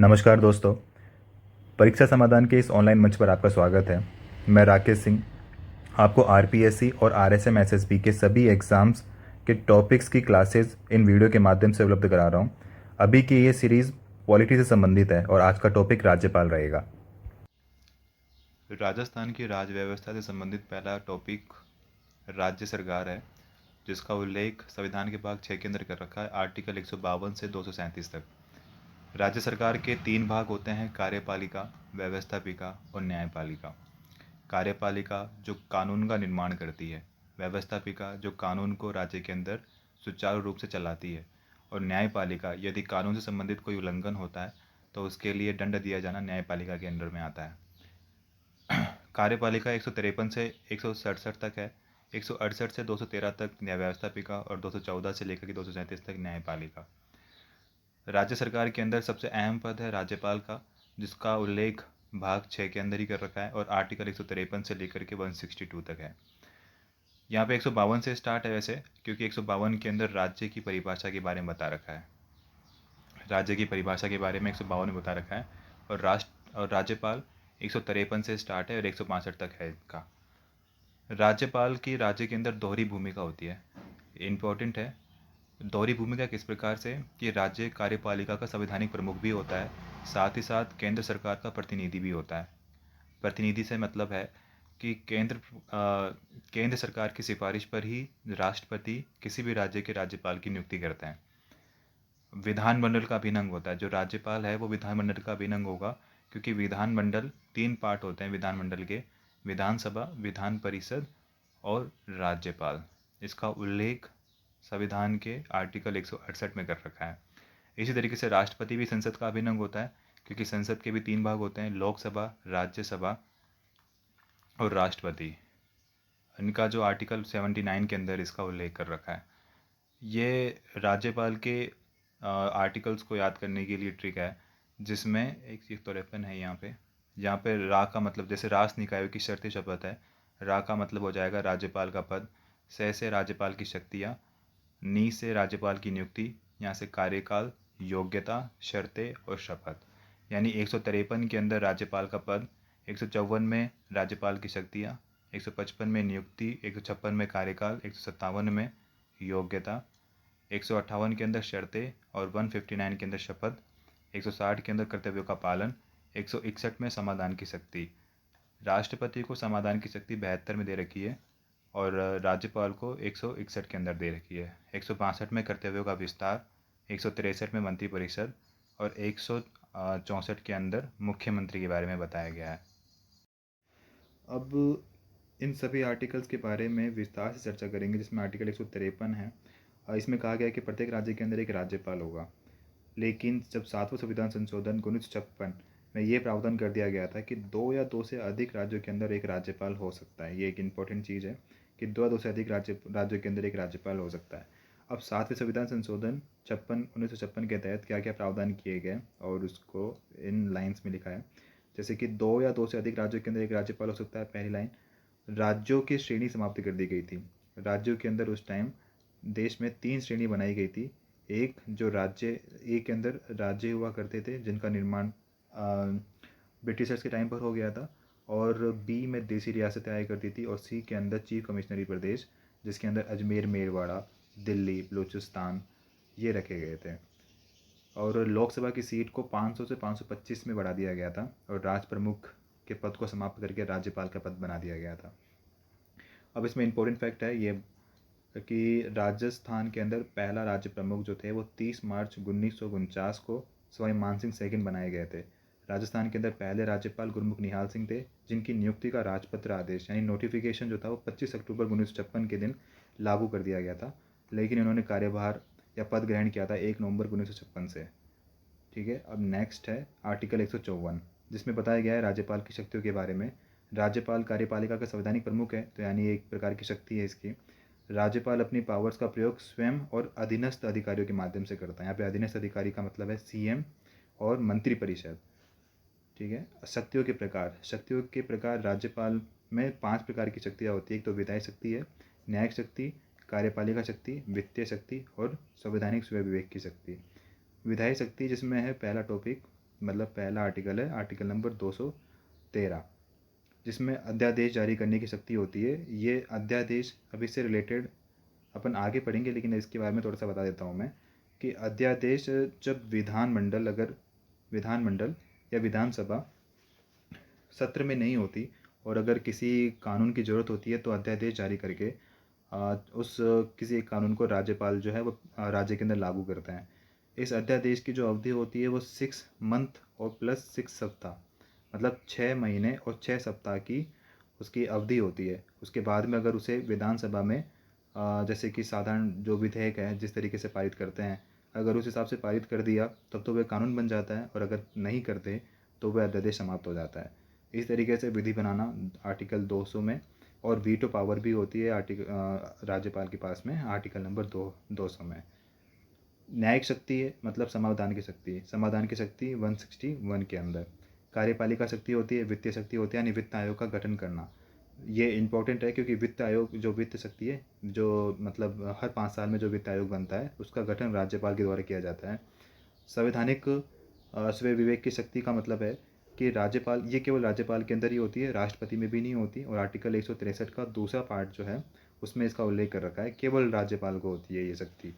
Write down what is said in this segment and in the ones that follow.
नमस्कार दोस्तों। परीक्षा समाधान के इस ऑनलाइन मंच पर आपका स्वागत है। मैं राकेश सिंह आपको आरपीएससी और आरएसएम एसएसबी के सभी एग्ज़ाम्स के टॉपिक्स की क्लासेस इन वीडियो के माध्यम से उपलब्ध करा रहा हूँ। अभी की ये सीरीज़ पॉलिटी से संबंधित है और आज का टॉपिक राज्यपाल रहेगा। राजस्थान की राज्य व्यवस्था से संबंधित पहला टॉपिक राज्य सरकार है, जिसका उल्लेख संविधान के भाग 6 के अंदर कर रखा है, आर्टिकल 152 से 237 तक। राज्य सरकार के 3 भाग होते हैं: कार्यपालिका, व्यवस्थापिका और न्यायपालिका। कार्यपालिका जो कानून का निर्माण करती है, व्यवस्थापिका जो कानून को राज्य के अंदर सुचारू रूप से चलाती है, और न्यायपालिका यदि कानून से संबंधित कोई उल्लंघन होता है तो उसके लिए दंड दिया जाना न्यायपालिका के अंडर में आता है। कार्यपालिका 153 से 167 तक है, 168 से 213 तक न्याय व्यवस्थापिका और 214 से लेकर के 237 तक न्यायपालिका। राज्य सरकार के अंदर सबसे अहम पद है राज्यपाल का, जिसका उल्लेख भाग 6 के अंदर ही कर रखा है और आर्टिकल 153 से लेकर के 162 तक है। यहाँ पे 152 से स्टार्ट है वैसे, क्योंकि 152 के अंदर राज्य की परिभाषा के बारे में बता रखा है। राज्य की परिभाषा के बारे में 152 में बता रखा है। और राज्यपाल 153 से स्टार्ट है और 162 तक है इसका। राज्यपाल की राज्य के अंदर दोहरी भूमिका होती है। इम्पोर्टेंट है। दोहरी भूमिका किस प्रकार से कि राज्य कार्यपालिका का संवैधानिक प्रमुख भी होता है, साथ ही साथ केंद्र सरकार का प्रतिनिधि भी होता है। प्रतिनिधि से मतलब है कि केंद्र सरकार की सिफारिश पर ही राष्ट्रपति किसी भी राज्य के राज्यपाल की नियुक्ति करते हैं। विधानमंडल का अभिन्न अंग होता है। जो राज्यपाल है वो विधानमंडल का अभिन्न अंग होगा, क्योंकि विधानमंडल 3 पार्ट होते हैं विधानमंडल के: विधानसभा, विधान परिषद और राज्यपाल। इसका उल्लेख संविधान के आर्टिकल 168 में कर रखा है। इसी तरीके से राष्ट्रपति भी संसद का अभिन्न अंग होता है, क्योंकि संसद के भी 3 भाग होते हैं: लोकसभा, राज्यसभा और राष्ट्रपति। इनका जो आर्टिकल 79 के अंदर इसका उल्लेख कर रखा है। ये राज्यपाल के आर्टिकल्स को याद करने के लिए ट्रिक है, जिसमें एक चीज़ तो रेफन है यहाँ पे रा का मतलब, जैसे राष्ट्र निकायों की शर्तें शपथ है, रा का मतलब हो जाएगा राज्यपाल का पद, से राज्यपाल की शक्तियाँ, नी से राज्यपाल की नियुक्ति, यहाँ से कार्यकाल, योग्यता, शर्तें और शपथ। यानी 153 के अंदर राज्यपाल का पद, 154 में राज्यपाल की शक्तियाँ, 155 में नियुक्ति, 156 में कार्यकाल, 157 में योग्यता, 158 के अंदर शर्तें और 159 के अंदर शपथ, 160 के अंदर कर्तव्यों का पालन, 161 में समाधान की शक्ति। राष्ट्रपति को समाधान की शक्ति 72 में दे रखी है और राज्यपाल को 161 के अंदर दे रखी है। 162 में कर्तव्यों का विस्तार, 163 में मंत्रिपरिषद और 164 के अंदर मुख्यमंत्री के बारे में बताया गया है। अब इन सभी आर्टिकल्स के बारे में विस्तार से चर्चा करेंगे, जिसमें आर्टिकल 153 है। इसमें कहा गया है कि प्रत्येक राज्य के अंदर एक राज्यपाल होगा। लेकिन जब 7वां संविधान संशोधन 1956 में ये प्रावधान कर दिया गया था कि 2 या 2 से अधिक राज्यों के अंदर एक राज्यपाल हो सकता है। ये एक इम्पॉर्टेंट चीज़ है कि 2 या 2 से अधिक राज्यों के अंदर एक राज्यपाल हो सकता है। अब 7वें संविधान संशोधन 1956 के तहत क्या क्या प्रावधान किए गए और उसको इन लाइन्स में लिखा है। जैसे कि 2 या 2 से अधिक राज्यों के अंदर एक राज्यपाल हो सकता है। पहली लाइन, राज्यों की श्रेणी समाप्त कर दी गई थी। राज्यों के अंदर उस टाइम देश में 3 श्रेणी बनाई गई थी। एक जो राज्य, ए के अंदर राज्य हुआ करते थे जिनका निर्माण ब्रिटिशर्स के टाइम पर हो गया था, और बी में देसी रियासतें आया करती थी, और सी के अंदर चीफ कमिश्नरी प्रदेश, जिसके अंदर अजमेर, मेरवाड़ा, दिल्ली, बलूचिस्तान ये रखे गए थे। और लोकसभा की सीट को 500 से 525 में बढ़ा दिया गया था, और राज प्रमुख के पद को समाप्त करके राज्यपाल का पद बना दिया गया था। अब इसमें इंपॉर्टेंट फैक्ट है ये कि राजस्थान के अंदर पहला राज्य प्रमुख जो थे वो 30 मार्च 1949 को सवाई मानसिंह सेकंड बनाए गए थे। राजस्थान के अंदर पहले राज्यपाल गुरमुख निहाल सिंह थे, जिनकी नियुक्ति का राजपत्र आदेश यानी नोटिफिकेशन जो था वो 25 अक्टूबर 1956 के दिन लागू कर दिया गया था। लेकिन इन्होंने कार्यभार या पद ग्रहण किया था 1 नवंबर 1956 से। ठीक है। अब नेक्स्ट है आर्टिकल 154, जिसमें बताया गया है राज्यपाल की शक्तियों के बारे में। राज्यपाल कार्यपालिका का संवैधानिक प्रमुख है, तो यानी एक प्रकार की शक्ति है इसकी। राज्यपाल अपनी पावर्स का प्रयोग स्वयं और अधीनस्थ अधिकारियों के माध्यम से करता है। यहाँ पे अधीनस्थ अधिकारी का मतलब है सीएम और मंत्रिपरिषद। ठीक है। शक्तियों के प्रकार राज्यपाल में 5 प्रकार की शक्तियाँ होती है। एक तो विधायी शक्ति है, न्यायिक शक्ति, कार्यपालिका शक्ति, वित्तीय शक्ति और संवैधानिक स्वय विवेक की शक्ति। विधायी शक्ति जिसमें है पहला टॉपिक मतलब पहला आर्टिकल है आर्टिकल नंबर 213, जिसमें अध्यादेश जारी करने की शक्ति होती है। ये अध्यादेश अभी से रिलेटेड अपन आगे पढ़ेंगे, लेकिन इसके बारे में थोड़ा सा बता देता हूँ मैं कि अध्यादेश जब विधानमंडल या विधानसभा सत्र में नहीं होती और अगर किसी कानून की ज़रूरत होती है तो अध्यादेश जारी करके उस किसी एक कानून को राज्यपाल जो है वो राज्य के अंदर लागू करते हैं। इस अध्यादेश की जो अवधि होती है वो 6 मंथ और प्लस 6 सप्ताह, मतलब 6 महीने और 6 सप्ताह की उसकी अवधि होती है। उसके बाद में अगर उसे विधानसभा में जैसे कि साधारण जो विधेयक है जिस तरीके से पारित करते हैं, अगर उस हिसाब से पारित कर दिया तब तो वह कानून बन जाता है, और अगर नहीं करते तो वह अध्यादेश समाप्त हो जाता है। इस तरीके से विधि बनाना आर्टिकल 200 में, और वीटो पावर भी होती है राज्यपाल के पास में आर्टिकल नंबर 200 में। न्यायिक शक्ति है मतलब समाधान की शक्ति है, समाधान की शक्ति 161 के अंदर। कार्यपालिका शक्ति होती है, वित्तीय शक्ति होती है, यानी वित्त आयोग का गठन करना। ये इंपॉर्टेंट है क्योंकि वित्त आयोग जो वित्त शक्ति है, जो मतलब हर 5 साल में जो वित्त आयोग बनता है उसका गठन राज्यपाल के द्वारा किया जाता है। संवैधानिक स्वय विवेक की शक्ति का मतलब है कि राज्यपाल, ये केवल राज्यपाल के अंदर ही होती है, राष्ट्रपति में भी नहीं होती। और आर्टिकल 163 का दूसरा पार्ट जो है उसमें इसका उल्लेख कर रखा है, केवल राज्यपाल को होती है ये शक्ति।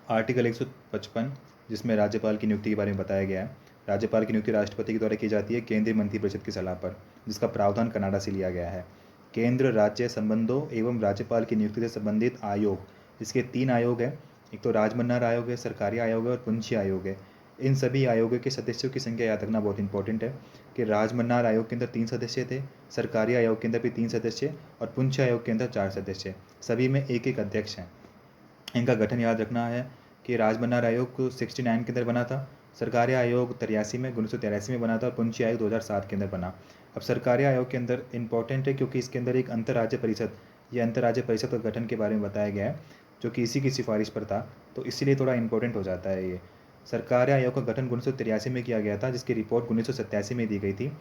आर्टिकल 155 जिसमें राज्यपाल की नियुक्ति के बारे में बताया गया है। राज्यपाल की नियुक्ति राष्ट्रपति के द्वारा की जाती है केंद्रीय मंत्रिपरिषद की सलाह पर, जिसका प्रावधान कनाडा से लिया गया है। केंद्र राज्य संबंधों एवं राज्यपाल की नियुक्ति से संबंधित आयोग, इसके 3 आयोग हैं। एक तो राजमन्नार आयोग है, सरकारी आयोग है और पुंछी आयोग है। इन सभी आयोगों के सदस्यों की संख्या याद रखना बहुत इंपॉर्टेंट है कि राजमन्नार आयोग के अंदर 3 सदस्य थे, सरकारी आयोग के अंदर भी 3 सदस्य और पुंछी आयोग के अंदर 4 सदस्य। सभी में एक एक अध्यक्ष हैं। इनका गठन याद रखना है कि राजमन्नार आयोग 69 के अंदर बना था, सरकारी आयोग 83 में 1983 में बना था और पुंछी आयोग 2007 के अंदर बना। अब सरकारी आयोग के अंदर इंपॉर्टेंट है क्योंकि इसके अंदर एक अंतर्राज्य परिषद या अंतर्राज्य परिषद का गठन के बारे में बताया गया है, जो कि इसी की सिफारिश पर था, तो इसीलिए थोड़ा इंपॉर्टेंट हो जाता है ये। सरकारी आयोग का गठन 1983 में किया गया था, जिसकी रिपोर्ट 1987 में दी गई थी,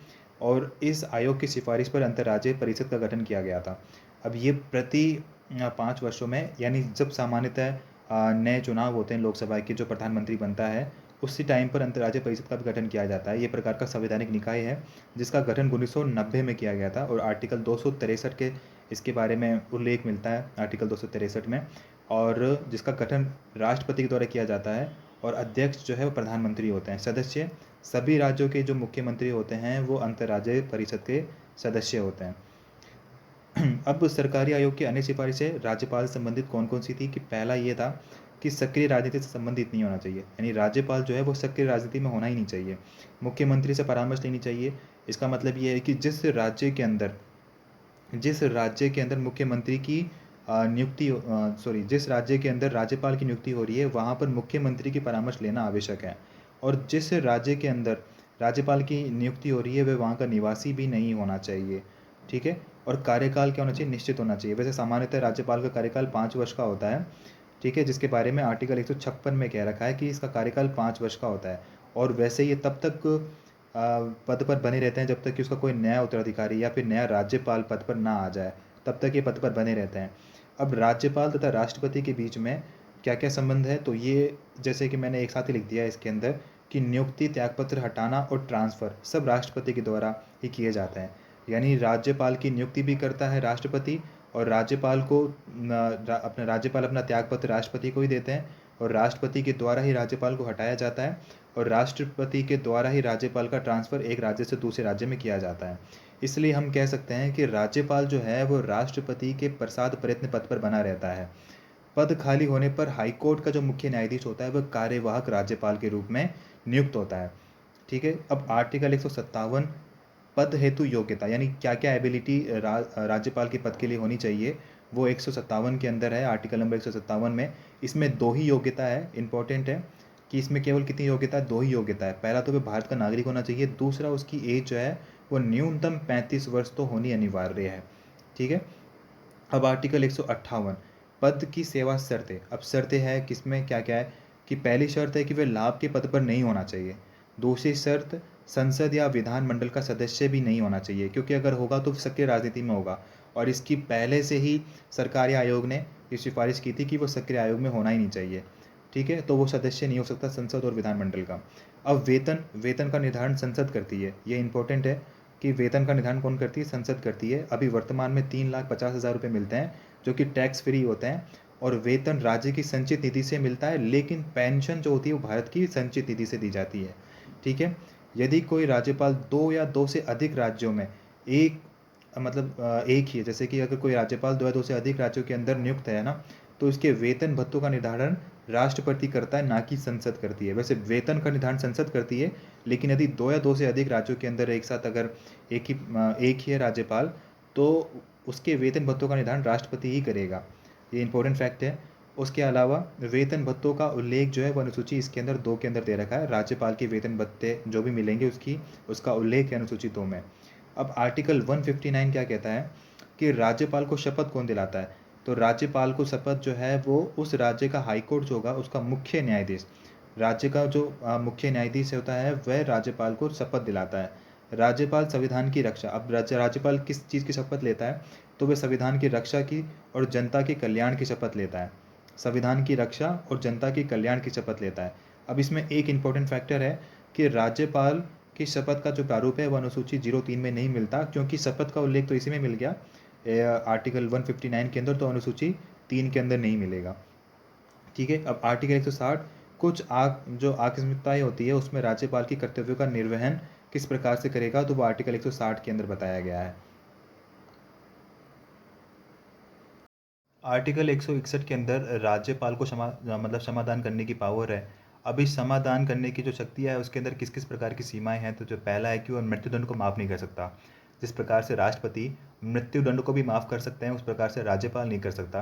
और इस आयोग की सिफारिश पर अंतर्राज्य परिषद का गठन किया गया था। अब ये प्रति 5 वर्षों में, यानी जब सामान्यतः नए चुनाव होते हैं लोकसभा के, जो प्रधानमंत्री बनता है उसी टाइम पर अंतर्राज्य परिषद का भी गठन किया जाता है। ये प्रकार का संवैधानिक निकाय है जिसका गठन 1990 में किया गया था, और आर्टिकल 263 के इसके बारे में उल्लेख मिलता है आर्टिकल 263 में, और जिसका गठन राष्ट्रपति के द्वारा किया जाता है, और अध्यक्ष जो है वो प्रधानमंत्री होते हैं। सदस्य सभी राज्यों के जो मुख्यमंत्री होते हैं वो अंतर्राज्य परिषद के सदस्य होते हैं। अब सरकारी आयोग की अन्य सिफारिशें राज्यपाल से संबंधित कौन कौन सी थी कि पहला ये था कि सक्रिय राजनीति से संबंधित नहीं होना चाहिए, यानी राज्यपाल जो है वो सक्रिय राजनीति में होना ही नहीं चाहिए। मुख्यमंत्री से परामर्श लेनी चाहिए। इसका मतलब ये है कि जिस राज्य के अंदर मुख्यमंत्री की जिस राज्य के अंदर राज्यपाल की नियुक्ति हो रही है वहाँ पर मुख्यमंत्री की परामर्श लेना आवश्यक है। और जिस राज्य के अंदर राज्यपाल की नियुक्ति हो रही है वह वहाँ का निवासी भी नहीं होना चाहिए, ठीक है। और कार्यकाल क्या होना चाहिए, निश्चित होना चाहिए। वैसे सामान्यतः राज्यपाल का कार्यकाल 5 वर्ष का होता है, ठीक है, जिसके बारे में आर्टिकल 156 में कह रखा है कि इसका कार्यकाल 5 वर्ष का होता है। और वैसे ये तब तक पद पर बने रहते हैं जब तक कि उसका कोई नया उत्तराधिकारी या फिर नया राज्यपाल पद पर ना आ जाए, तब तक ये पद पर बने रहते हैं। अब राज्यपाल तथा राष्ट्रपति के बीच में क्या क्या संबंध है, तो ये जैसे कि मैंने एक साथ ही लिख दिया है इसके अंदर कि नियुक्ति, त्यागपत्र हटाना और ट्रांसफ़र सब राष्ट्रपति के द्वारा ही किए जाते हैं। यानी राज्यपाल की नियुक्ति भी करता है राष्ट्रपति, और राज्यपाल अपना त्यागपत्र राष्ट्रपति को ही देते हैं, और राष्ट्रपति के द्वारा ही राज्यपाल को हटाया जाता है, और राष्ट्रपति के द्वारा ही राज्यपाल का ट्रांसफ़र एक राज्य से दूसरे राज्य में किया जाता है। इसलिए हम कह सकते हैं कि राज्यपाल जो है वो राष्ट्रपति के प्रसाद प्रयत्न पद पर बना रहता है। पद खाली होने पर हाईकोर्ट का जो मुख्य न्यायाधीश होता है वह कार्यवाहक राज्यपाल के रूप में नियुक्त होता है, ठीक है। अब आर्टिकल 157 पद हेतु योग्यता, यानी क्या क्या एबिलिटी राज्यपाल के पद के लिए होनी चाहिए, वो 157 के अंदर है, आर्टिकल नंबर 157 में। इसमें 2 ही योग्यता है, इंपॉर्टेंट है कि इसमें केवल कितनी योग्यता है, 2 ही योग्यता है। पहला तो वह भारत का नागरिक होना चाहिए, दूसरा उसकी एज जो है वो न्यूनतम 35 वर्ष तो होनी अनिवार्य है, ठीक है। अब आर्टिकल 158 पद की सेवा शर्तें। अब शर्तें हैं किसमें क्या क्या है कि पहली शर्त है कि वह लाभ के पद पर नहीं होना चाहिए। दूसरी शर्त, संसद या विधानमंडल का सदस्य भी नहीं होना चाहिए, क्योंकि अगर होगा तो सक्रिय राजनीति में होगा, और इसकी पहले से ही सरकारी आयोग ने ये सिफारिश की थी कि वो सक्रिय आयोग में होना ही नहीं चाहिए, ठीक है, तो वो सदस्य नहीं हो सकता संसद और विधानमंडल का। अब वेतन वेतन का निर्धारण संसद करती है, ये इंपॉर्टेंट है कि वेतन का निर्धारण कौन करती है, संसद करती है। अभी वर्तमान में 3,50,000 रुपये मिलते हैं जो कि टैक्स फ्री होते हैं, और वेतन राज्य की संचित निधि से मिलता है, लेकिन पेंशन जो होती है वो भारत की संचित निधि से दी जाती है। ठीक है, यदि कोई राज्यपाल 2 या 2 से अधिक राज्यों में एक एक ही है, जैसे कि अगर कोई राज्यपाल 2 या 2 से अधिक राज्यों के अंदर नियुक्त है ना, तो इसके वेतन भत्तों का निर्धारण राष्ट्रपति करता है, ना कि संसद करती है। वैसे वेतन का निर्धारण संसद करती है, लेकिन यदि 2 या 2 से अधिक राज्यों के अंदर एक साथ अगर एक ही है राज्यपाल, तो उसके वेतन भत्तों का निर्धारण राष्ट्रपति ही करेगा। ये इंपॉर्टेंट फैक्ट है। उसके अलावा वेतन भत्तों का उल्लेख जो है वो अनुसूची इसके अंदर 2 के अंदर दे रखा है। राज्यपाल के वेतन भत्ते जो भी मिलेंगे उसका उल्लेख है अनुसूची 2 में। अब आर्टिकल 159 क्या कहता है कि राज्यपाल को शपथ कौन दिलाता है। तो राज्यपाल को शपथ जो है वो उस राज्य का हाईकोर्ट जो होगा उसका मुख्य न्यायाधीश, राज्य का जो मुख्य न्यायाधीश होता है वह राज्यपाल को शपथ दिलाता है। राज्यपाल संविधान की रक्षा, अब राज्यपाल किस चीज़ की शपथ लेता है, तो वह संविधान की रक्षा की और जनता के कल्याण की शपथ लेता है। संविधान की रक्षा और जनता के कल्याण की शपथ लेता है। अब इसमें एक इम्पॉर्टेंट फैक्टर है कि राज्यपाल की शपथ का जो प्रारूप है वह अनुसूची 03 में नहीं मिलता, क्योंकि शपथ का उल्लेख तो इसी में मिल गया आर्टिकल 159 के अंदर, तो अनुसूची 3 के अंदर नहीं मिलेगा। ठीक है, अब आर्टिकल 160 कुछ जो आकस्मिकताएं होती है उसमें राज्यपाल की कर्तव्यों का निर्वहन किस प्रकार से करेगा, तो वो आर्टिकल 160 के अंदर बताया गया है। आर्टिकल 161 के अंदर राज्यपाल को समाधान करने की पावर है। अब इस समाधान करने की जो शक्ति है उसके अंदर किस किस प्रकार की सीमाएं हैं, तो जो पहला है कि वह मृत्युदंड को माफ़ नहीं कर सकता। जिस प्रकार से राष्ट्रपति मृत्युदंड को भी माफ़ कर सकते हैं उस प्रकार से राज्यपाल नहीं कर सकता।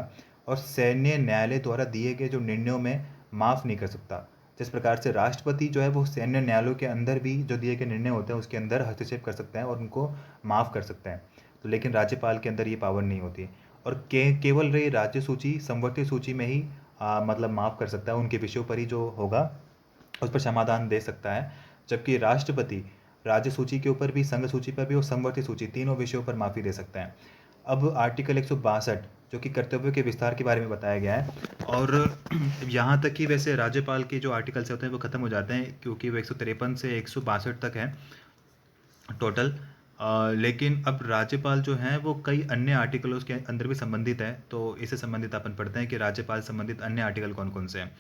और सैन्य न्यायालय द्वारा दिए गए जो निर्णयों में माफ़ नहीं कर सकता। जिस प्रकार से राष्ट्रपति जो है वो सैन्य न्यायालयों के अंदर भी जो दिए गए निर्णय होते हैं उसके अंदर हस्तक्षेप कर सकते हैं और उनको माफ़ कर सकते हैं, तो लेकिन राज्यपाल के अंदर ये पावर नहीं होती। और केवल रही राज्य सूची संवर्ती सूची में ही माफ़ कर सकता है, उनके विषयों पर ही जो होगा उस पर समाधान दे सकता है। जबकि राष्ट्रपति राज्य सूची के ऊपर भी, संघ सूची पर भी और संवर्ती सूची, तीनों विषयों पर माफ़ी दे सकते हैं। अब आर्टिकल 162 जो कि कर्तव्यों के विस्तार के बारे में बताया गया है, और यहाँ तक कि वैसे राज्यपाल के जो आर्टिकल्स होते हैं वो ख़त्म हो जाते हैं, क्योंकि वो 153 से 162 तक है टोटल। लेकिन अब राज्यपाल जो हैं वो कई अन्य आर्टिकलों के अंदर भी संबंधित है, तो इससे संबंधित अपन पढ़ते हैं कि राज्यपाल संबंधित अन्य आर्टिकल कौन कौन से हैं।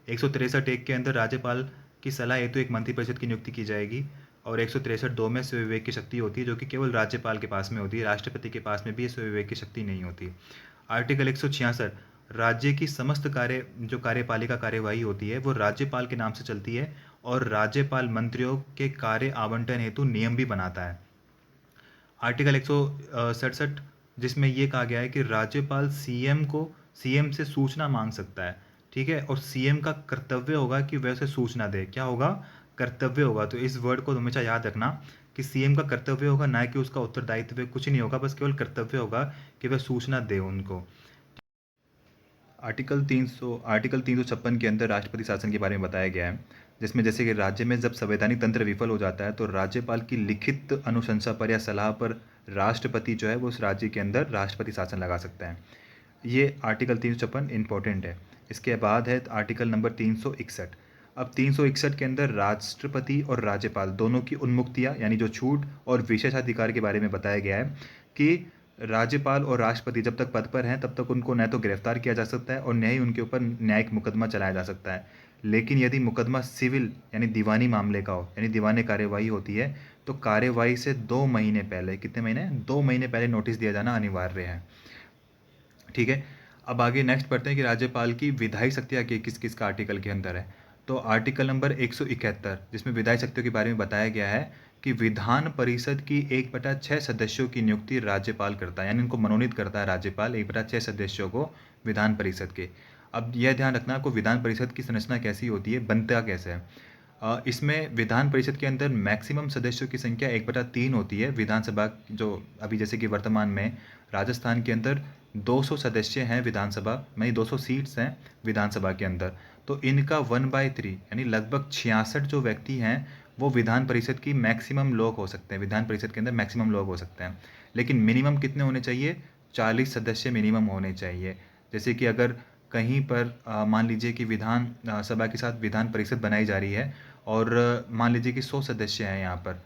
163 एक के अंदर राज्यपाल की सलाह हेतु एक मंत्रिपरिषद की नियुक्ति की जाएगी, और 163 दो में स्वयं विवेक की शक्ति होती है जो कि केवल राज्यपाल के पास में होती है, राष्ट्रपति के पास में भी स्वयं विवेक की शक्ति नहीं होती। आर्टिकल 166 राज्य की समस्त कार्यपालिका कार्यवाही होती है वो राज्यपाल के नाम से चलती है, और राज्यपाल मंत्रियों के कार्य आवंटन हेतु नियम भी बनाता है। आर्टिकल 167 जिसमें ये कहा गया है कि राज्यपाल सीएम से सूचना मांग सकता है। ठीक है, और सीएम का कर्तव्य होगा कि वह उसे सूचना दे। क्या होगा? कर्तव्य होगा। तो इस वर्ड को हमेशा याद रखना कि सीएम का कर्तव्य होगा, ना कि उसका उत्तरदायित्व। कुछ नहीं होगा, बस केवल कर्तव्य होगा कि वह सूचना दे उनको। आर्टिकल 356 के अंदर राष्ट्रपति शासन के बारे में बताया गया है, जिसमें जैसे कि राज्य में जब संवैधानिक तंत्र विफल हो जाता है तो राज्यपाल की लिखित अनुशंसा पर या सलाह पर राष्ट्रपति जो है वो उस राज्य के अंदर राष्ट्रपति शासन लगा सकता है। ये आर्टिकल 356 इम्पोर्टेंट है। इसके बाद है आर्टिकल नंबर 361। अब 361 के अंदर राष्ट्रपति और राज्यपाल दोनों की उन्मुक्तियाँ यानी जो छूट और विशेषाधिकार के बारे में बताया गया है कि राज्यपाल और राष्ट्रपति जब तक पद पर हैं तब तक उनको न तो गिरफ्तार किया जा सकता है और न ही उनके ऊपर न्यायिक मुकदमा चलाया जा सकता है। लेकिन यदि मुकदमा सिविल यानी दीवानी मामले का हो, यानी दीवानी कार्यवाही होती है, तो कार्यवाही से 2 महीने पहले, कितने महीने, 2 महीने पहले नोटिस दिया जाना अनिवार्य है। ठीक है, अब आगे नेक्स्ट पढ़ते हैं कि राज्यपाल की विधायी शक्तियाँ किस किस का आर्टिकल के अंदर है। तो आर्टिकल नंबर 171 जिसमें विधायी शक्तियों के बारे में बताया गया है कि विधान परिषद की 1/6 सदस्यों की नियुक्ति राज्यपाल करता है, यानी इनको मनोनीत करता है राज्यपाल 1/6 सदस्यों को विधान परिषद के। अब यह ध्यान रखना आपको विधान परिषद की संरचना कैसी होती है, बनता कैसे है। इसमें विधान परिषद के अंदर मैक्सिमम सदस्यों की संख्या 1/3 होती है। विधानसभा जो अभी जैसे कि वर्तमान में राजस्थान के अंदर 200 सदस्य हैं विधानसभा में, 200 सीट्स हैं विधानसभा के अंदर, तो इनका 1/3 यानी लगभग 66 जो व्यक्ति हैं वो विधान परिषद की मैक्सिमम लोग हो सकते हैं, विधान परिषद के अंदर मैक्सिमम लोग हो सकते हैं। लेकिन मिनिमम कितने होने चाहिए? 40 सदस्य मिनिमम होने चाहिए। जैसे कि अगर कहीं पर मान लीजिए कि विधान सभा के साथ विधान परिषद बनाई जा रही है और मान लीजिए कि 100 सदस्य हैं यहाँ पर,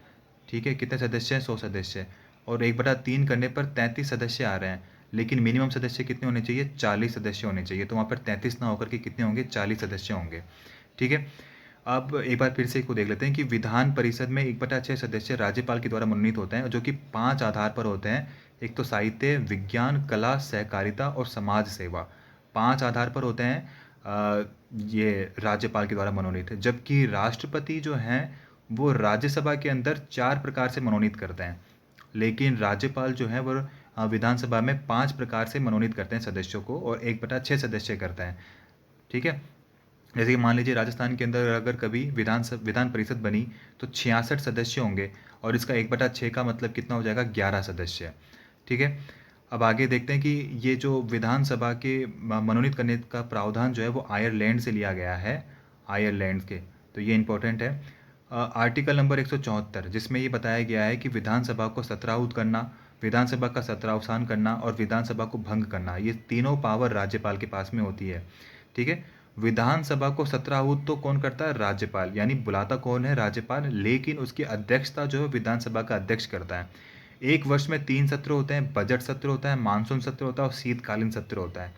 ठीक है, कितने सदस्य हैं, 100 सदस्य, और 1/3 करने पर 33 सदस्य आ रहे हैं, लेकिन मिनिमम सदस्य कितने होने चाहिए, 40 सदस्य होने चाहिए, तो वहाँ पर 33 ना होकर के कितने होंगे, 40 सदस्य होंगे, ठीक है। अब एक बार फिर से इसको देख लेते हैं कि विधान परिषद में 1/6 सदस्य राज्यपाल के द्वारा मनोनीत होते हैं, जो कि 5 आधार पर होते हैं। एक तो साहित्य, विज्ञान, कला, सहकारिता और समाज सेवा, 5 आधार पर होते हैं ये राज्यपाल के द्वारा मनोनीत है। जबकि राष्ट्रपति जो हैं वो राज्यसभा के अंदर 4 प्रकार से मनोनीत करते हैं, लेकिन राज्यपाल जो है वो विधानसभा में 5 प्रकार से मनोनीत करते हैं सदस्यों को, और 1/6 सदस्य करते हैं, ठीक है। जैसे कि मान लीजिए राजस्थान के अंदर अगर कभी विधान परिषद बनी तो 66 सदस्य होंगे, और इसका 1/6 का मतलब कितना हो जाएगा, 11 सदस्य, ठीक है। अब आगे देखते हैं कि ये जो विधानसभा के मनोनीत करने का प्रावधान जो है वो आयरलैंड से लिया गया है, आयरलैंड के, तो ये इंपॉर्टेंट है। आर्टिकल नंबर 174, जिसमें ये बताया गया है कि विधानसभा को सत्राहुत करना, विधानसभा का सत्रावसान करना और विधानसभा को भंग करना, ये तीनों पावर राज्यपाल के पास में होती है, ठीक है। विधानसभा को सत्राहुत तो कौन करता है, राज्यपाल, यानी बुलाता कौन है, राज्यपाल, लेकिन उसकी अध्यक्षता जो है विधानसभा का अध्यक्ष करता है। एक वर्ष में 3 सत्र होते हैं, बजट सत्र होता है, मानसून सत्र होता है और शीतकालीन सत्र होता है।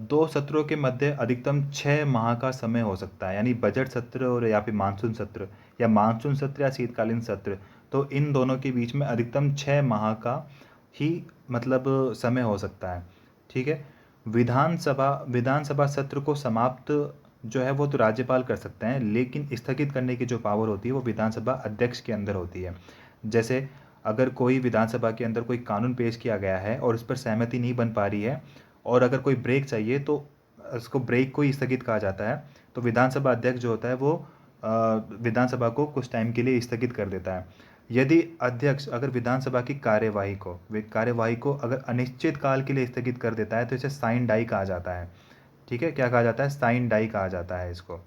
2 सत्रों के मध्य अधिकतम 6 माह का समय हो सकता है, यानी बजट सत्र और या फिर मानसून सत्र, या मानसून सत्र या शीतकालीन सत्र, तो इन दोनों के बीच में अधिकतम 6 माह का ही मतलब समय हो सकता है, ठीक है। विधानसभा सत्र को समाप्त जो है वो तो राज्यपाल कर सकते हैं, लेकिन स्थगित करने की जो पावर होती है वो विधानसभा अध्यक्ष के अंदर होती है। जैसे अगर कोई विधानसभा के अंदर कोई कानून पेश किया गया है और उस पर सहमति नहीं बन पा रही है, और अगर कोई ब्रेक चाहिए तो उसको ब्रेक को ही स्थगित कहा जाता है, तो विधानसभा अध्यक्ष जो होता है वो विधानसभा को कुछ टाइम के लिए स्थगित कर देता है। यदि अध्यक्ष अगर विधानसभा की कार्यवाही को अगर अनिश्चित काल के लिए स्थगित कर देता है तो इसे साइन डाई कहा जाता है, ठीक है, क्या कहा जाता है, साइन डाई कहा जाता है इसको।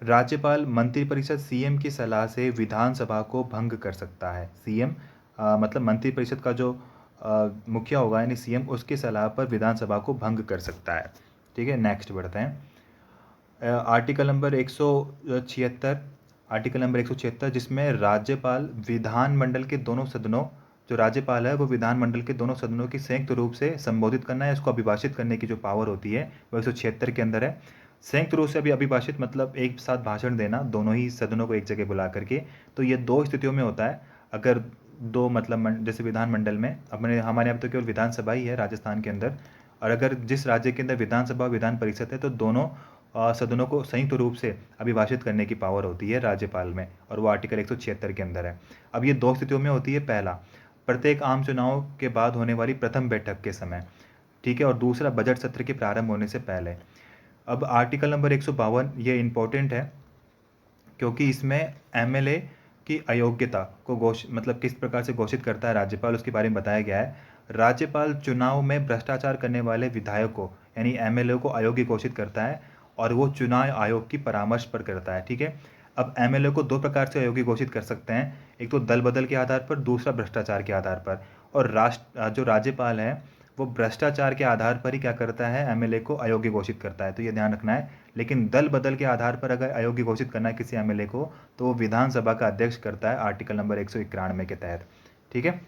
राज्यपाल मंत्रिपरिषद सीएम की सलाह से विधानसभा को भंग कर सकता है। सीएम मतलब मंत्रिपरिषद का जो मुखिया होगा यानी सीएम, उसकी सलाह पर विधानसभा को भंग कर सकता है, ठीक है। नेक्स्ट बढ़ते हैं। आर्टिकल नंबर 176, आर्टिकल नंबर 176, जिसमें राज्यपाल विधानमंडल के दोनों सदनों, जो राज्यपाल है वो विधानमंडल के दोनों सदनों की संयुक्त रूप से संबोधित करना है, इसको अभिभाषित करने की जो पावर होती है वो 176 के अंदर है। संयुक्त रूप से अभी अभिभाषित मतलब एक साथ भाषण देना, दोनों ही सदनों को एक जगह बुला करके, तो ये 2 स्थितियों में होता है। अगर 2 मतलब जैसे विधानमंडल में, अपने हमारे यहाँ तो केवल विधानसभा ही है राजस्थान के अंदर, और अगर जिस राज्य के अंदर विधानसभा विधान परिषद है तो दोनों सदनों को संयुक्त रूप से अभिभाषित करने की पावर होती है राज्यपाल में, और वो आर्टिकल 176 के अंदर है। अब ये 2 स्थितियों में होती है, पहला प्रत्येक आम चुनाव के बाद होने वाली प्रथम बैठक के समय, ठीक है, और दूसरा बजट सत्र के प्रारंभ होने से पहले। अब आर्टिकल नंबर 152 ये इम्पोर्टेंट है क्योंकि इसमें एमएलए की अयोग्यता को मतलब किस प्रकार से घोषित करता है राज्यपाल, उसके बारे में बताया गया है। राज्यपाल चुनाव में भ्रष्टाचार करने वाले विधायकों यानी एमएलए को अयोग्य घोषित करता है, और वो चुनाव आयोग की परामर्श पर करता है, ठीक है। अब एमएलए को 2 प्रकार से अयोग्य घोषित कर सकते हैं, एक तो दल बदल के आधार पर, दूसरा भ्रष्टाचार के आधार पर। और जो राज्यपाल है वो भ्रष्टाचार के आधार पर ही क्या करता है, एमएलए को अयोग्य घोषित करता है, तो ये ध्यान रखना है। लेकिन दल बदल के आधार पर अगर अयोग्य घोषित करना है किसी एमएलए को तो वो विधानसभा का अध्यक्ष करता है, आर्टिकल नंबर 191 के तहत, ठीक है।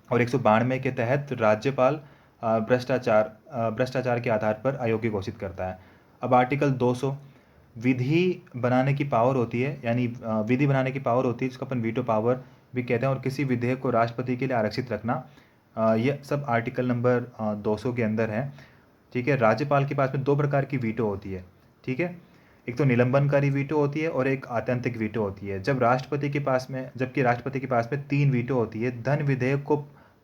और 192 के तहत राज्यपाल भ्रष्टाचार के आधार पर अयोग्य घोषित करता है। अब आर्टिकल 200 विधि बनाने की पावर होती है, यानी विधि बनाने की पावर होती है जिसको अपन वीटो पावर भी कहते हैं, और किसी विधेयक को राष्ट्रपति के लिए आरक्षित रखना, ये सब आर्टिकल नंबर 200 के अंदर है, ठीक है। राज्यपाल के पास में 2 प्रकार की वीटो होती है, ठीक है, एक तो निलंबनकारी वीटो होती है और एक आत्यंतिक वीटो होती है। जबकि राष्ट्रपति के पास में 3 वीटो होती है। धन विधेयक को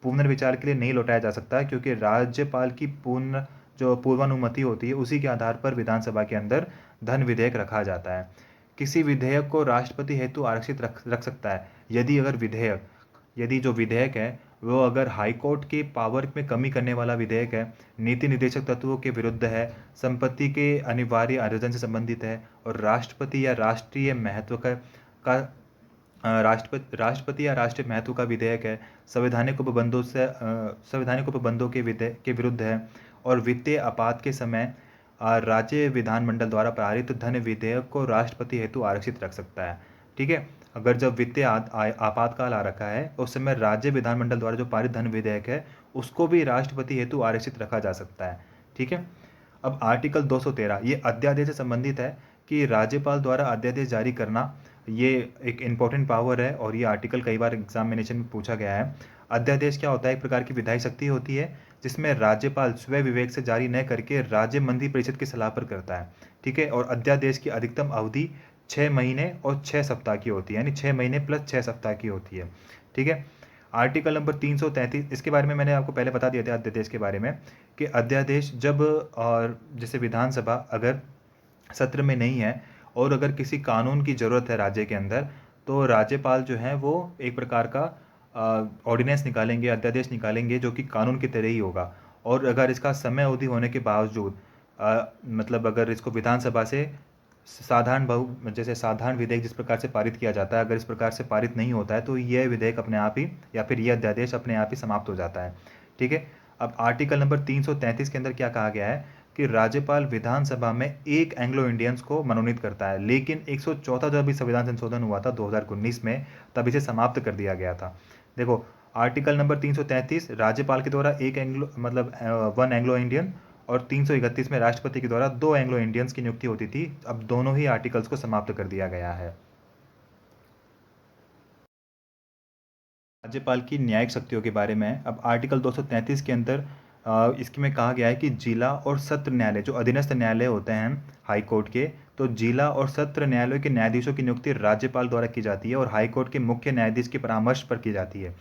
पुनर्विचार के लिए नहीं लौटाया जा सकता क्योंकि राज्यपाल की पूर्वानुमति होती है, उसी के आधार पर विधानसभा के अंदर धन विधेयक रखा जाता है। किसी विधेयक को राष्ट्रपति हेतु आरक्षित रख सकता है यदि जो विधेयक है वो अगर हाईकोर्ट के पावर में कमी करने वाला विधेयक है, नीति निर्देशक तत्वों के विरुद्ध है, संपत्ति के अनिवार्य अर्जन से संबंधित है, और राष्ट्रपति या राष्ट्रीय महत्व का राष्ट्रपति या राष्ट्रीय महत्व का विधेयक है, संवैधानिक उपबंधों के विरुद्ध है, और वित्तीय आपात के समय राज्य विधानमंडल द्वारा पारित धन विधेयक को राष्ट्रपति हेतु आरक्षित रख सकता है। ठीक है, अगर जब वित्तीय आपातकाल आ रखा है उस समय राज्य विधानमंडल द्वारा जो पारित धन विधेयक है उसको भी राष्ट्रपति हेतु आरक्षित रखा जा सकता है। ठीक है, अब आर्टिकल 213 ये अध्यादेश से संबंधित है कि राज्यपाल द्वारा अध्यादेश जारी करना ये एक इम्पोर्टेंट पावर है और ये आर्टिकल कई बार एग्जामिनेशन में पूछा गया है। अध्यादेश क्या होता है? एक प्रकार की विधायी शक्ति होती है जिसमें राज्यपाल स्वयं विवेक से जारी न करके राज्य मंत्रिपरिषद की सलाह पर करता है। ठीक है, और अध्यादेश की अधिकतम अवधि 6 महीने और 6 सप्ताह की होती है, यानी 6 महीने प्लस 6 सप्ताह की होती है। ठीक है, आर्टिकल नंबर 333 इसके बारे में मैंने आपको पहले बता दिया था अध्यादेश के बारे में कि अध्यादेश जब और जैसे विधानसभा अगर सत्र में नहीं है और अगर किसी कानून की ज़रूरत है राज्य के अंदर तो राज्यपाल जो है वो एक प्रकार का ऑर्डिनेंस निकालेंगे, अध्यादेश निकालेंगे जो कि कानून की तरह ही होगा। और अगर इसका समय अवधि होने के बावजूद मतलब अगर इसको विधानसभा से जैसे साधारण विधेयक जिस प्रकार से पारित किया जाता है अगर इस प्रकार से पारित नहीं होता है तो यह विधेयक अपने आप ही या फिर यह अध्यादेश अपने आप ही समाप्त हो जाता है। ठीक है, अब आर्टिकल नंबर 333 के अंदर क्या कहा गया है कि राज्यपाल विधानसभा में एक एंग्लो इंडियंस को मनोनीत करता है, लेकिन 114 जब भी संविधान संशोधन हुआ था 2019 में तब इसे समाप्त कर दिया गया था। देखो, आर्टिकल नंबर 333 राज्यपाल के द्वारा एक एंग्लो मतलब 1 एंग्लो इंडियन और 331 में राष्ट्रपति के द्वारा 2 एंग्लो इंडियंस की नियुक्ति होती थी। अब दोनों ही आर्टिकल्स को समाप्त कर दिया गया है। राज्यपाल की न्यायिक शक्तियों के बारे में अब आर्टिकल 233 के अंदर इसमें कहा गया है कि जिला और सत्र न्यायालय जो अधीनस्थ न्यायालय होते हैं हाई कोर्ट के, तो जिला और सत्र न्यायालयों के न्यायाधीशों की नियुक्ति राज्यपाल द्वारा की जाती है और हाई कोर्ट के मुख्य न्यायाधीश के परामर्श पर की जाती है।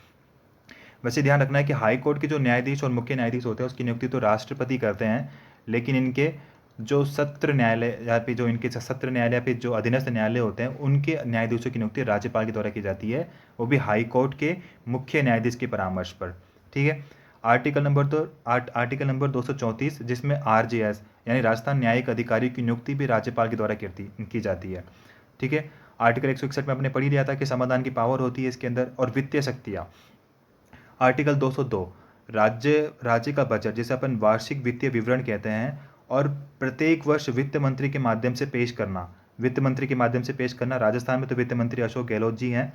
वैसे ध्यान रखना है कि हाई कोर्ट के जो न्यायाधीश और मुख्य न्यायाधीश होते हैं उसकी नियुक्ति तो राष्ट्रपति करते हैं, लेकिन इनके जो सत्र न्यायालय या फिर जो इनके सत्र न्यायालय पे जो अधीनस्थ न्यायालय होते हैं उनके न्यायाधीशों की नियुक्ति राज्यपाल के द्वारा की जाती है, वो भी हाई कोर्ट के मुख्य न्यायाधीश के परामर्श पर। ठीक है, आर्टिकल नंबर 234 जिसमें RJS यानी राजस्थान न्यायिक अधिकारी की नियुक्ति भी राज्यपाल के द्वारा की जाती है। ठीक है, आर्टिकल 161 में आपने पढ़ ही लिया था कि समाधान की पावर होती है इसके अंदर। और वित्तीय शक्तियाँ, आर्टिकल 202 राज्य का बजट जिसे अपन वार्षिक वित्तीय विवरण कहते हैं और प्रत्येक वर्ष वित्त मंत्री के माध्यम से पेश करना, राजस्थान में तो वित्त मंत्री अशोक गहलोत जी हैं,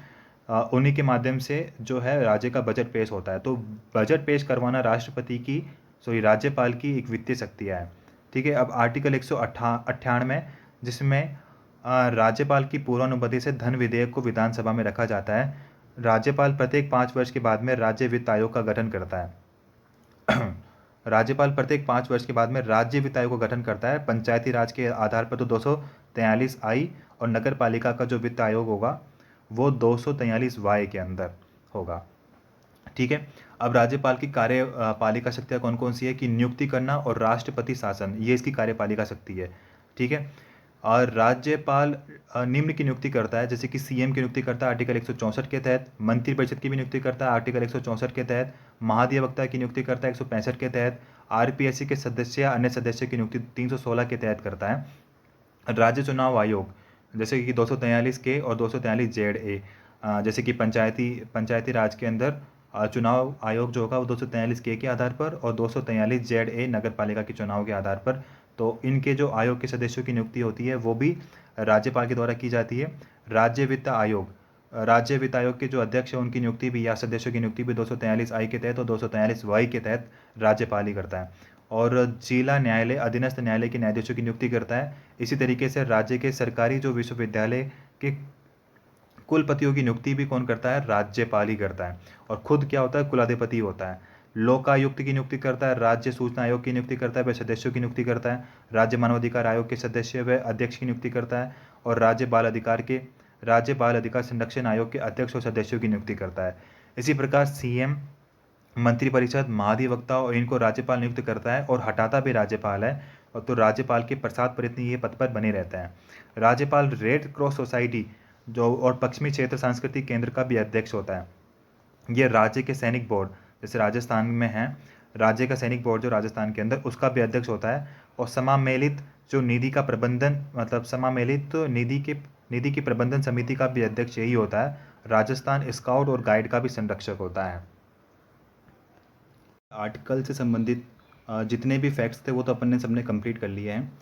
उन्हीं के माध्यम से जो है राज्य का बजट पेश होता है। तो बजट पेश करवाना राज्यपाल की एक वित्तीय शक्ति है। ठीक है, अब आर्टिकल 198 जिसमें राज्यपाल की पूर्वानुमति से धन विधेयक को विधानसभा में रखा जाता है। राज्यपाल प्रत्येक 5 वर्ष के बाद में राज्य वित्त आयोग का गठन करता है। राज्यपाल प्रत्येक 5 वर्ष के बाद में राज्य वित्त आयोग का गठन करता है। पंचायती राज के आधार पर तो 243I और नगर पालिका का जो वित्त आयोग होगा वो 243Y के अंदर होगा। ठीक है, अब राज्यपाल की कार्यपालिका शक्तियाँ कौन कौन सी है कि नियुक्ति करना और राष्ट्रपति शासन, ये इसकी कार्यपालिका शक्ति है। ठीक है, और राज्यपाल निम्न की नियुक्ति करता है, जैसे कि CM की नियुक्ति करता है आर्टिकल 164 के तहत, मंत्रिपरिषद की भी नियुक्ति करता है आर्टिकल 164 के तहत, महाधिवक्ता की नियुक्ति करता है 165 के तहत, RPSC के सदस्य या अन्य सदस्य की नियुक्ति 316 के तहत करता है। राज्य चुनाव आयोग जैसे कि 243 के और 243 ZA, जैसे कि पंचायती राज के अंदर चुनाव आयोग जो होगा वो 243 के आधार पर और 243 ZA नगर पालिका के चुनाव के आधार पर। तो इनके जो आयोग के सदस्यों की नियुक्ति होती है वो भी राज्यपाल के द्वारा की जाती है। राज्य वित्त आयोग के जो अध्यक्ष हैं उनकी नियुक्ति भी या सदस्यों की नियुक्ति भी 243I के तहत और 243Y के तहत राज्यपाल ही करता है। और जिला न्यायालय अधीनस्थ न्यायालय के न्यायाधीशों की नियुक्ति करता है। इसी तरीके से राज्य के सरकारी जो विश्वविद्यालय के कुलपतियों की नियुक्ति भी कौन करता है? राज्यपाल ही करता है। और खुद क्या होता है? कुलाधिपति होता है। लोकायुक्त की नियुक्ति करता है, राज्य सूचना आयोग की नियुक्ति करता है, वह सदस्यों की नियुक्ति करता है, राज्य मानवाधिकार आयोग के सदस्य व अध्यक्ष की नियुक्ति करता है और राज्य बाल अधिकार संरक्षण आयोग के अध्यक्ष और सदस्यों की नियुक्ति करता है। इसी प्रकार CM, मंत्रिपरिषद, महाधिवक्ता और इनको राज्यपाल नियुक्त करता है और हटाता भी राज्यपाल है। और तो राज्यपाल के प्रसाद परितनी ये पद पर बने रहते हैं। राज्यपाल रेड क्रॉस सोसाइटी जो और पश्चिमी क्षेत्र सांस्कृतिक केंद्र का भी अध्यक्ष होता है। ये राज्य के सैनिक बोर्ड जैसे राजस्थान में है, राज्य का सैनिक बोर्ड जो राजस्थान के अंदर उसका भी अध्यक्ष होता है। और समामेलित जो निधि का प्रबंधन मतलब समामेलित निधि की प्रबंधन समिति का भी अध्यक्ष यही होता है। राजस्थान स्काउट और गाइड का भी संरक्षक होता है। आर्टिकल से संबंधित जितने भी फैक्ट्स थे वो तो अपन ने सबने कंप्लीट कर लिए हैं।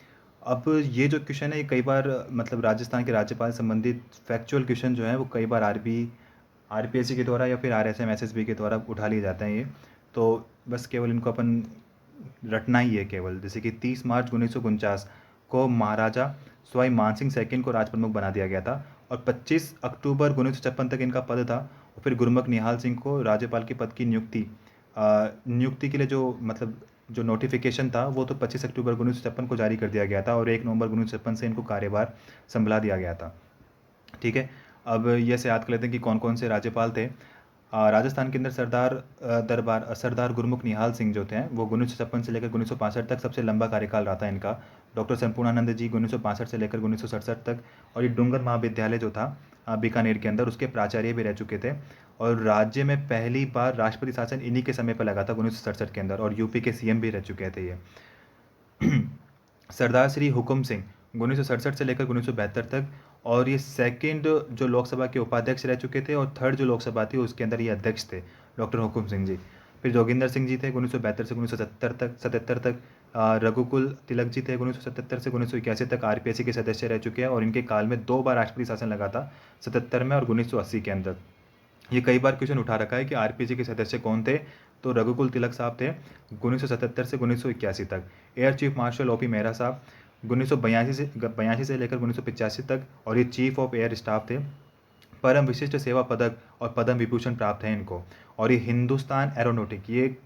अब ये जो क्वेश्चन है ये कई बार मतलब राजस्थान के राज्यपाल संबंधित फैक्चुअल क्वेश्चन जो है वो कई बार आरपीएससी के द्वारा या फिर आरएसएम एसएसबी के द्वारा उठा लिए जाते हैं ये। तो बस केवल इनको अपन रटना ही है केवल। जैसे कि 30 मार्च 1949 को महाराजा सवाई मानसिंह सेकंड को राज प्रमुख बना दिया गया था और 25 अक्टूबर 1956 तक इनका पद था। और फिर गुरमुख निहाल सिंह को राज्यपाल के पद की नियुक्ति के लिए जो मतलब जो नोटिफिकेशन था वो तो 25 अक्टूबर 1956 को जारी कर दिया गया था और 1 नवंबर 1956 से इनको कार्यभार संभला दिया गया था। ठीक है, अब ये से याद कर लेते हैं कि कौन कौन से राज्यपाल थे। राजस्थान के अंदर सरदार गुरमुख निहाल सिंह जो थे वो 1956 से लेकर 1965 तक सबसे लंबा कार्यकाल रहा था इनका। डॉक्टर संपूर्णानंद जी 1965 से लेकर 1967 तक, और ये डूंगर महाविद्यालय जो था बीकानेर के अंदर उसके प्राचार्य भी रह चुके थे। और राज्य में पहली बार राष्ट्रपति शासन इन्हीं के समय पर लगा था 1967 के अंदर, और यूपी के सीएम भी रह चुके थे ये। सरदार श्री हुकुम सिंह 1967 से लेकर 1972 तक, और ये सेकंड जो लोकसभा के उपाध्यक्ष रह चुके थे, और थर्ड जो लोकसभा थी उसके अंदर ये अध्यक्ष थे डॉक्टर हुकुम सिंह जी। फिर जोगिंदर सिंह जी थे 1972 से 1977 तक। रघुकुल तिलक जी थे 1977 से 1981 तक आरपीएससी के सदस्य रह चुके हैं, और इनके काल में 2 बार राष्ट्रपति शासन लगा था, 77 में और 1980 के अंदर। ये कई बार क्वेश्चन उठा रखा है कि आरपीएससी के सदस्य कौन थे। तो रघुकुल तिलक साहब थे 1977 से 1981 तक। Air chief marshal OP Mehra साहब 1982 से लेकर 1985 तक, और ये चीफ ऑफ एयर स्टाफ थे। परम विशिष्ट सेवा पदक और पद्म विभूषण प्राप्त है इनको। और ये हिंदुस्तान एरोनॉटिक, ये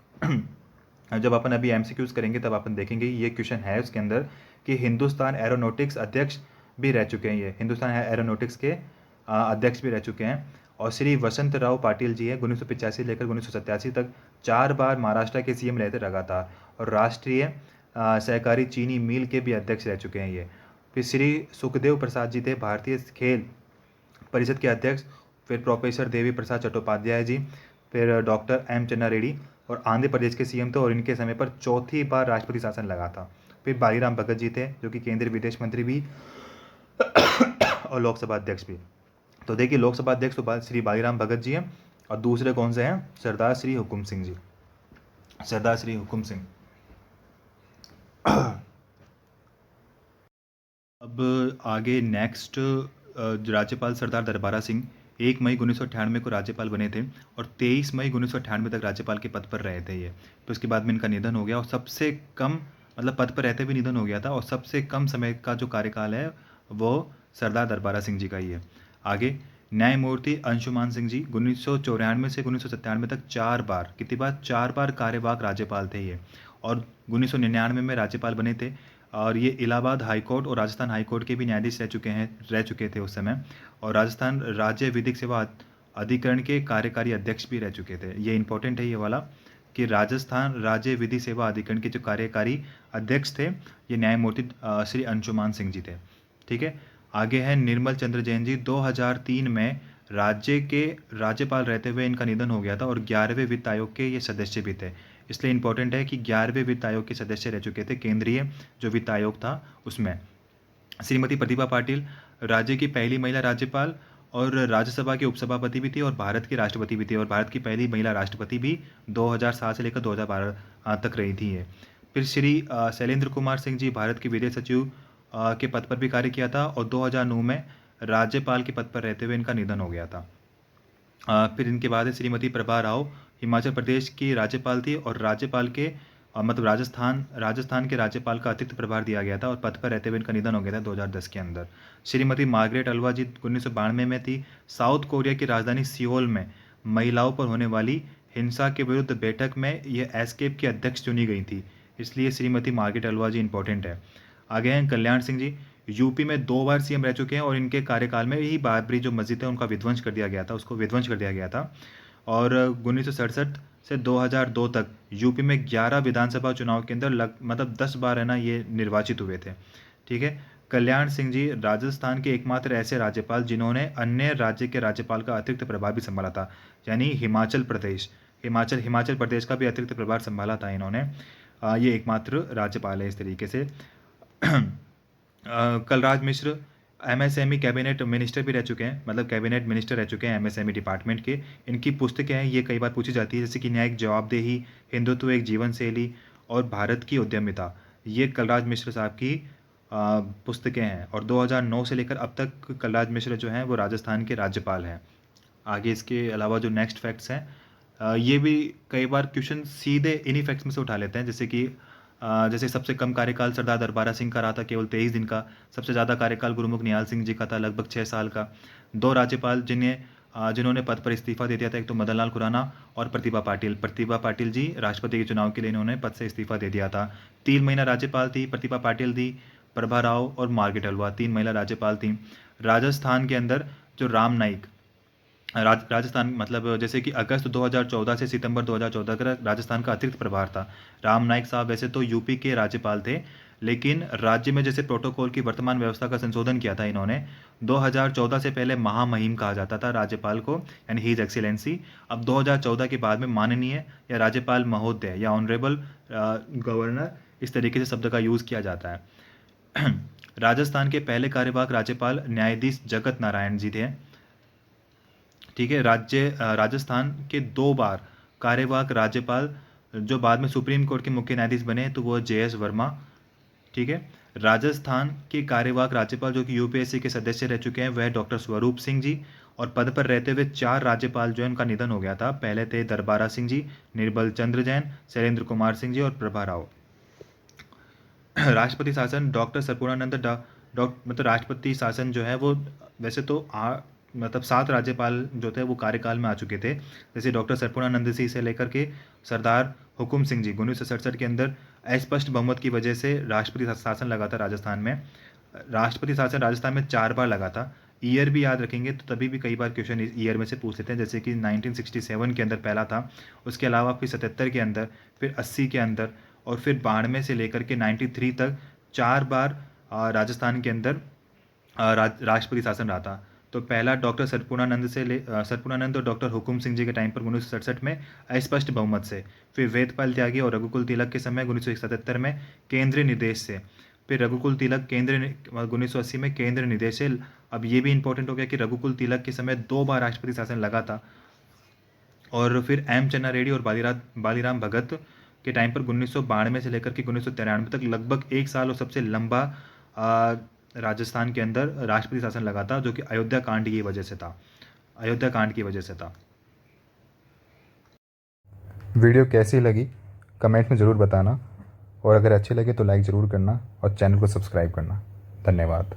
जब अपन अभी एमसीक्यूज करेंगे तब अपन देखेंगे ये क्वेश्चन है उसके अंदर कि हिंदुस्तान एरोनॉटिक्स अध्यक्ष भी रह चुके हैं। ये हिंदुस्तान एरोनॉटिक्स के अध्यक्ष भी रह चुके हैं। और श्री वसंत राव पाटिल जी है 1985 लेकर 1987 तक 4 बार महाराष्ट्र के सीएम रहे थे लगातार, और राष्ट्रीय सहकारी चीनी मिल के भी अध्यक्ष रह चुके हैं ये। फिर श्री सुखदेव प्रसाद जी थे भारतीय खेल परिषद के अध्यक्ष। फिर प्रोफेसर देवी प्रसाद चट्टोपाध्याय जी, फिर डॉक्टर एम चन्ना रेड्डी, और आंध्र प्रदेश के सीएम थे, और इनके समय पर 4थी बार राष्ट्रपति शासन लगा था। फिर बालीराम भगत जी थे जो कि केंद्रीय विदेश मंत्री भी और लोकसभा अध्यक्ष भी। तो देखिए लोकसभा अध्यक्ष तो श्री बालीराम भगत जी हैं, और दूसरे कौन से हैं? सरदार श्री हुकुम सिंह जी, सरदार श्री हुकुम सिंह। अब आगे नेक्स्ट राज्यपाल सरदार दरबारा सिंह 1 मई 1998 को राज्यपाल बने थे, और 23 मई 1998 तक राज्यपाल के पद पर रहे थे ये। तो उसके बाद में इनका निधन हो गया, और सबसे कम मतलब पद पर रहते हुए निधन हो गया था, और सबसे कम समय का जो कार्यकाल है वो सरदार दरबारा सिंह जी का ही है। आगे न्यायमूर्ति अंशुमान सिंह जी 1994 से 1997 तक 4 बार, कितनी बार? 4 बार कार्यवाहक राज्यपाल थे ये, और 1999 में राज्यपाल बने थे। और ये इलाहाबाद हाई कोर्ट और राजस्थान हाई कोर्ट के भी न्यायाधीश रह चुके थे उस समय, और राजस्थान राज्य विधिक सेवा अधिकरण के कार्यकारी अध्यक्ष भी रह चुके थे। ये इंपॉर्टेंट है ये वाला कि राजस्थान राज्य विधि सेवा अधिकरण के जो कार्यकारी अध्यक्ष थे ये न्यायमूर्ति श्री अंशुमान सिंह जी थे। ठीक है, आगे है निर्मल चंद्र जैन जी 2003 में राज्य के राज्यपाल रहते हुए इनका निधन हो गया था, और 11वें वित्त आयोग के ये सदस्य भी थे। इसलिए इंपॉर्टेंट है कि 11वें वित्त आयोग के सदस्य रह चुके थे, केंद्रीय जो वित्त आयोग था उसमें। श्रीमती प्रतिभा पाटिल राज्य की पहली महिला राज्यपाल, और राज्यसभा के उपसभापति भी थी, और भारत की राष्ट्रपति भी थी, और भारत की पहली महिला राष्ट्रपति भी 2007 से लेकर 2012 तक रही थी ये। फिर श्री शैलेंद्र कुमार सिंह जी भारत के विदेश सचिव के पद पर भी कार्य किया था, और 2009 में राज्यपाल के पद पर रहते हुए इनका निधन हो गया था। फिर इनके बाद है श्रीमती प्रभा राव, हिमाचल प्रदेश की राज्यपाल थी, और राज्यपाल के मतलब राजस्थान के राज्यपाल का अतिरिक्त प्रभार दिया गया था, और पद पर रहते हुए इनका निधन हो गया था 2010 के अंदर। श्रीमती मार्गरेट अल्वा जी 1992 में थी। साउथ कोरिया की राजधानी सियोल में महिलाओं पर होने वाली हिंसा के विरुद्ध बैठक में यह एस्केप की अध्यक्ष चुनी गई थी, इसलिए श्रीमती मार्गरेट अल्वा जी इंपॉर्टेंट है। आगे हैं कल्याण सिंह जी, यूपी में 2 बार सीएम रह चुके हैं, और इनके कार्यकाल में ही बाबरी जो मस्जिद है उनका विध्वंस कर दिया गया था, उसको विध्वंस कर दिया गया था। और 1967 से 2002 तक यूपी में 11 विधानसभा चुनाव के अंदर मतलब 10 बार है ना ये निर्वाचित हुए थे। ठीक है, कल्याण सिंह जी राजस्थान के एकमात्र ऐसे राज्यपाल जिन्होंने अन्य राज्य के राज्यपाल का अतिरिक्त प्रभार भी संभाला था, यानी हिमाचल प्रदेश का भी अतिरिक्त प्रभार संभाला था इन्होंने। ये एकमात्र राज्यपाल है इस तरीके से। Kalraj Mishra MSME cabinet minister भी रह चुके हैं, मतलब कैबिनेट मिनिस्टर रह चुके हैं एमएसएमई डिपार्टमेंट के। इनकी पुस्तकें हैं ये कई बार पूछी जाती है, जैसे कि न्यायिक जवाबदेही, हिंदुत्व एक जीवन शैली, और भारत की उद्यमिता, ये कलराज मिश्र साहब की पुस्तकें हैं। और 2009 से लेकर अब तक कलराज मिश्र जो हैं वो राजस्थान के राज्यपाल हैं। आगे इसके अलावा जो नेक्स्ट फैक्ट्स हैं, ये भी कई बार क्वेश्चन सीधे इन्हीं फैक्ट्स में से उठा लेते हैं, जैसे कि जैसे सबसे कम कार्यकाल सरदार दरबारा सिंह का रहा था, केवल 23 दिन का। सबसे ज़्यादा कार्यकाल गुरुमुख निहाल सिंह जी का था, लगभग 6 साल का। दो राज्यपाल जिन्होंने पद पर इस्तीफा दे दिया था, एक तो मदन लाल खुराना और प्रतिभा पाटिल। प्रतिभा पाटिल जी राष्ट्रपति के चुनाव के लिए इन्होंने पद से इस्तीफा दे दिया था। 3 महिला राज्यपाल थी प्रतिभा पाटिल थी, प्रभा राव और मार्गरेट हलवा, 3 महिला राज्यपाल थी। राजस्थान के अंदर जो राम नाईक, राजस्थान मतलब जैसे कि अगस्त 2014 से सितंबर 2014 का राजस्थान का अतिरिक्त प्रभार था। राम नाईक साहब वैसे तो यूपी के राज्यपाल थे, लेकिन राज्य में जैसे प्रोटोकॉल की वर्तमान व्यवस्था का संशोधन किया था इन्होंने। 2014 से पहले महामहिम कहा जाता था राज्यपाल को, यानी हीज एक्सीलेंसी। अब 2014 के बाद में माननीय या राज्यपाल महोदय या ऑनरेबल गवर्नर, इस तरीके से शब्द का यूज़ किया जाता है। राजस्थान के पहले कार्यवाहक राज्यपाल न्यायाधीश जगत नारायण जी थे। ठीक है, राजस्थान के 2 बार कार्यवाहक राज्यपाल जो बाद में सुप्रीम कोर्ट के मुख्य न्यायाधीश बने, तो वो JS वर्मा। ठीक है, राजस्थान के कार्यवाहक राज्यपाल जो कि यूपीएससी के सदस्य रह चुके हैं, वह डॉक्टर स्वरूप सिंह जी। और पद पर रहते हुए 4 राज्यपाल जो है उनका निधन हो गया था। पहले थे दरबारा सिंह जी, निर्बल चंद्र जैन, शैलेंद्र कुमार सिंह जी और प्रभा राव। राष्ट्रपति शासन डॉक्टर सर्वपूर्णानंद मतलब राष्ट्रपति शासन जो है वो वैसे तो मतलब 7 राज्यपाल जो थे वो कार्यकाल में आ चुके थे, जैसे डॉक्टर सर्वपूर्णानंद सिंह से लेकर के सरदार हुकुम सिंह जी। 1967 के अंदर अस्पष्ट बहुमत की वजह से राष्ट्रपति शासन लगा था राजस्थान में। राष्ट्रपति शासन राजस्थान में 4 बार लगा था। ईयर भी याद रखेंगे तो तभी भी कई बार क्वेश्चन इस ईयर में से पूछ लेते हैं, जैसे कि 1967 के अंदर पहला था, उसके अलावा फिर 77 के अंदर, फिर 80 के अंदर, और फिर 92 से लेकर के 93 तक 4 बार राजस्थान के अंदर राष्ट्रपति शासन रहा था। तो पहला डॉक्टर सर्वपूर्णानंद और डॉक्टर हुकुम सिंह जी के टाइम पर 1967 में अस्पष्ट बहुमत से, फिर वेदपाल त्यागी और रघुकुल तिलक के समय 1977 में केंद्रीय निर्देश से, फिर रघुकुल तिलक 1980 में केंद्रीय निर्देश से। अब ये भी इंपॉर्टेंट हो गया कि रघुकुल तिलक के समय 2 बार राष्ट्रपति शासन लगा था। और फिर M चन्ना रेड्डी और बालीराम भगत के टाइम पर 1992 से लेकर के 1993 तक लगभग 1 साल और सबसे लंबा राजस्थान के अंदर राष्ट्रपति शासन लगा था, जो कि अयोध्या कांड की वजह से था। वीडियो कैसी लगी कमेंट में ज़रूर बताना, और अगर अच्छी लगे तो लाइक ज़रूर करना और चैनल को सब्सक्राइब करना। धन्यवाद।